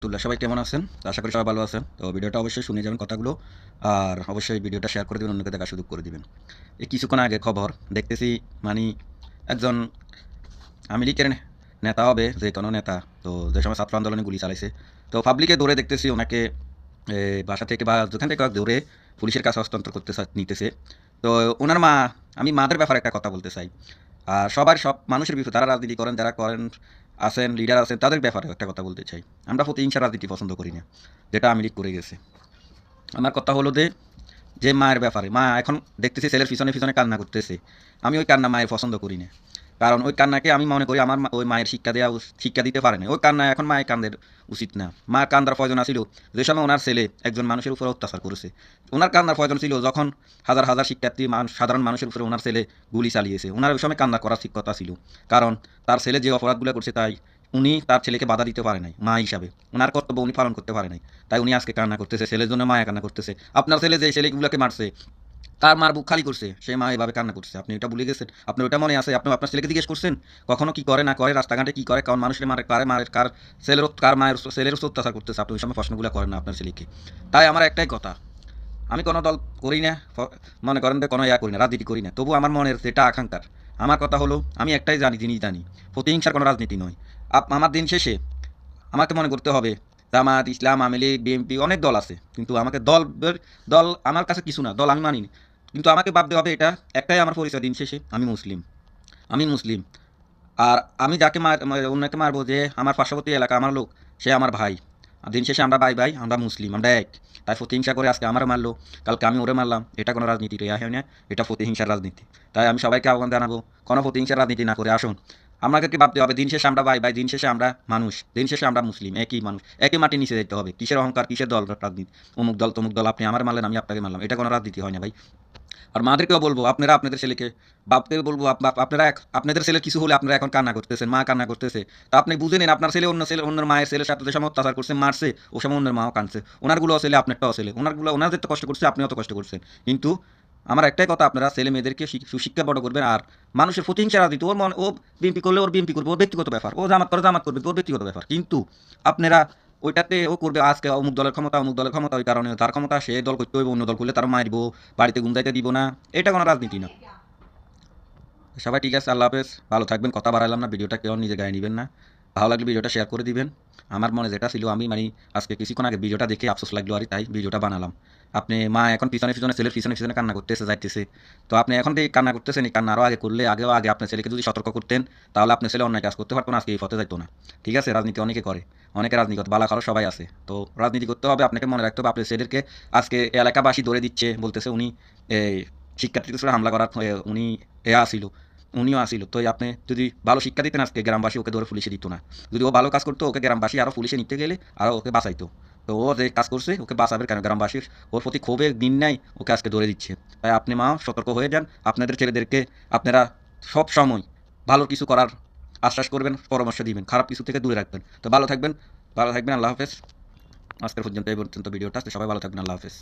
রাহমাতুল্লাহ। সবাই কেমন আছেন? তো আশা করি সবাই ভালো আছেন। তো ভিডিওটা অবশ্যই শুনে যাবেন কথাগুলো। আর অবশ্যই ভিডিওটা শেয়ার করে দিবেন, অন্যকে দেখার সুযোগ করে দিবেন। এই কিছুক্ষণ আগে খবর দেখতেছি, মানি একজন আওয়ামী লীগের নেতা হবে, যে কোনো নেতা। তো যে সময় ছাত্র আন্দোলনে গুলি চালাইছে, তো পাবলিকে দৌড়ে দেখতেছি ওনাকে বাসা থেকে বা যেখান থেকে দৌড়ে পুলিশের কাছে হস্তান্তর করতে নিতেছে। তো ওনার মা, আমি মাদের ব্যাপারে একটা কথা বলতে চাই। আর সব মানুষের বিপরীতে যারা রাজনীতি করেন, যারা করেন আছেন, লিডার আছেন, তাদের ব্যাপারে একটা কথা বলতে চাই। আমরা প্রতিহিংসা রাজনীতি পছন্দ করি না, যেটা আওয়ামী লীগ করে গেছে। আমার কথা হলো যে, যে মায়ের ব্যাপারে, মা এখন দেখতেছি ছেলের পিছনে পিছনে কান্না করতেছে। আমি ওই কান্না মায়ের পছন্দ করি না। কারণ ওই কান্নাকে আমি মনে করি আমার ওই মায়ের শিক্ষা দিতে পারে না। ওই কান্না এখন মায়ের কান্দের উচিত না। মা কান্দার প্রয়োজন ছিল যে সময় ওনার ছেলে একজন মানুষের উপর অত্যাচার করেছে। ওনার কান্নার প্রয়োজন ছিল যখন হাজার হাজার শিক্ষার্থী সাধারণ মানুষের উপরে ওনার ছেলে গুলি চালিয়েছে। ওনার ওই সময় কান্না করার ঠিক কথা ছিল। কারণ তার ছেলে যে অপরাধগুলো করছে, তাই উনি তার ছেলেকে বাধা দিতে পারে নাই মা হিসাবে। ওনার কর্তব্য উনি পালন করতে পারে নাই। তাই উনি আজকে কান্না করতেছে, ছেলের জন্য মায়া কান্না করতেছে। আপনার ছেলে যে ছেলেগুলোকে মারছে, তার মার বুক খালি করছে, সে মা এভাবে কান্না করছে। আপনি এটা ভুলে গেছেন? আপনার ওটা মনে আছে? আপনি আপনার ছেলেকে জিজ্ঞেস করছেন কখনো কি করে না করে, রাস্তাঘাটে কি করে, কারণ মানুষের মারে, কারে মারে, কার ছেলের, কার মায়ের ছেলের অত্যাচার করতেছে? আপনি ওই সময় প্রশ্নগুলো করেন না আপনার ছেলেকে। তাই আমার একটাই কথা, আমি কোনো দল করি না, মনে করেন যে কোনো করি না, রাজনীতি করি না, তবু আমার মনের যেটা আকাঙ্ক্ষার, আমার কথা হলো আমি একটাই জিনিস জানি, প্রতিহিংসার কোনো রাজনীতি নয়। আমার দিন শেষে আমাকে মনে করতে হবে, জামাত, ইসলাম, আওয়ামী লীগ, বিএনপি, অনেক দল আছে, কিন্তু আমাকে দল আমার কাছে কিছু না, দল আমি মানি না। কিন্তু আমাকে ভাবতে হবে এটা একটাই আমার পরিচয়, দিন শেষে আমি মুসলিম। আমি মুসলিম। আর আমি যাকে অন্যকে মারবো, যে আমার পার্শ্ববর্তী এলাকা, আমার লোক, সে আমার ভাই। আর দিন শেষে আমরা ভাই ভাই, আমরা মুসলিম, আমরা এক। তাই প্রতিহিংসা করে আজকে আমার মারলো, কালকে আমি ওরে মারলাম, এটা কোনো রাজনীতি রেয়া হয় না, এটা প্রতিহিংসার রাজনীতি। তাই আমি সবাইকে আহ্বান জানাবো, কোনো প্রতিহিংসার রাজনীতি না করে আসুন। আমাদেরকে ভাবতে হবে দিন শেষে আমরা ভাই ভাই, দিন শেষে আমরা মানুষ, দিন শেষে আমরা মুসলিম, একই মানুষ, একই মাটির নিচে যেতে হবে। কিসের অহংকার, কিসের দল রাজনীতি, অমুক দল তমুক দল, আপনি আমার মারলেন আমি আপনাকে মারলাম, এটা কোনো রাজনীতি হয় না ভাই। আর মাদেরকেও বলবো, আপনারা আপনাদের ছেলেকে, বাপকে বলবো, আপনারা আপনাদের ছেলের কিছু হলে আপনারা এখন কান্না করতেছেন, মা কান্না করতেছে, তা আপনি বুঝে নিন আপনার ছেলে অন্য মায়ের ছেলের সাথে যে সময় অত্যাচার করছে, মারছে, ও সময় অন্যের মাও কাঁদছে। ওনারগুলোও ছেলে, আপনারটাও ছেলে, ওনাদের তো কষ্ট করছে, আপনিও তো কষ্ট করছেন। কিন্তু আমার একটাই কথা, আপনারা ছেলে মেয়েদেরকে সুশিক্ষা বড় করবেন। আর মানুষের প্রতিহিংসা রাজনীতি, ওর ও বিএনপি করলে ওর বিএনপি করবে, ওর ব্যক্তিগত ব্যাপার, ও জামাত করে জামাত করবে, ওর ব্যক্তিগত ব্যাপার। কিন্তু আপনারা ওইটাতে ও করবে আজকে অমুক দলের ক্ষমতা, অমুক দলের ক্ষমতা, ওই কারণে তার ক্ষমতা, সে দল করতে হইব, অন্য দল করলে তার মারবো, বাড়িতে ঘুম যাইতে দিব না, এটা কোনো রাজনীতি না। সবাই ঠিক আছে, আল্লাহ হাফেজ, ভালো থাকবেন। কথা বাড়াইলাম না, ভিডিওটা কেউ নিজে গায়ে নেবেন না। ভালো লাগলে ভিডিওটা শেয়ার করে দিবেন। আমার মনে যেটা ছিল, আমি আজকে কিছুক্ষণ আগে ভিডিওটা দেখে আফসোস লাগলো, আর তাই ভিডিওটা বানালাম। আপনি মা এখন পিছনে পিছনে, ছেলের পিছনে পিছনে কান্না করতেছে, যাইতেছে। তো আপনি এখন থেকে কান্না করতেছেন, এই কান্না আরও আগে করলে, আগে আপনার ছেলেকে যদি সতর্ক করতেন, তাহলে আপনার ছেলে অন্যায় কাজ করতে পারতো না, আজকে এই পথে যাইতো না। ঠিক আছে, রাজনীতি অনেকে করে, অনেকে রাজনীতি করতে, বালা খারো সবাই আছে। তো রাজনীতি করতে হবে, আপনাকে মনে রাখতে হবে। আপনার ছেলেকে আজকে এলাকাবাসী ধরে দিচ্ছে, বলতেছে উনি এই শিক্ষার্থীদের উপরে হামলা করার উনি আসিল, উনিও আসিল। তো আপনি যদি ভালো শিক্ষা দিতেন, আজকে গ্রামবাসী ওকে ধরে পুলিশে দিত না। যদি ও ভালো কাজ করতো, ওকে গ্রামবাসী আরও পুলিশে নিতে গেলে আরও ওকে বাঁচাইতো। তো ও যে কাজ করছে, ওকে বাঁচাবে কেন? গ্রামবাসীর ওর প্রতি ক্ষোভের দিন নাই, ওকে আজকে ধরে দিচ্ছে। তাই আপনি মা সতর্ক হয়ে যান, আপনাদের ছেলেদেরকে আপনারা সব সময় ভালো কিছু করার আশ্বাস করবেন, পরামর্শ দিবেন, খারাপ কিছু থেকে দূরে রাখবেন। তো ভালো থাকবেন, ভালো থাকবেন, আল্লাহ হাফেজ। আজকের পর্যন্ত এই পর্যন্ত ভিডিওটা, সবাই ভালো থাকবেন, আল্লাহ হাফেজ।